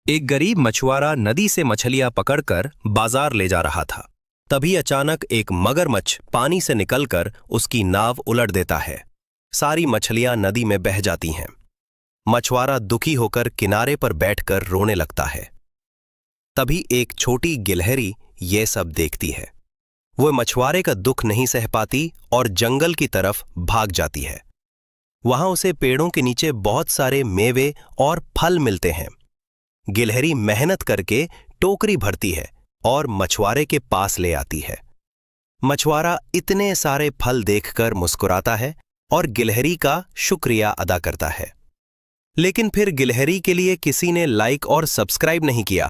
एक गरीब मछुआरा नदी से मछलियां पकड़कर बाजार ले जा रहा था। तभी अचानक एक मगरमच्छ पानी से निकलकर उसकी नाव उलट देता है। सारी मछलियां नदी में बह जाती हैं। मछुआरा दुखी होकर किनारे पर बैठकर रोने लगता है। तभी एक छोटी गिलहरी ये सब देखती है। वो मछुआरे का दुख नहीं सह पाती और जंगल की तरफ भाग जाती है। वहां उसे पेड़ों के नीचे बहुत सारे मेवे और फल मिलते हैं। गिलहरी मेहनत करके टोकरी भरती है और मछुआरे के पास ले आती है। मछुआरा इतने सारे फल देखकर मुस्कुराता है और गिलहरी का शुक्रिया अदा करता है। लेकिन फिर गिलहरी के लिए किसी ने लाइक और सब्सक्राइब नहीं किया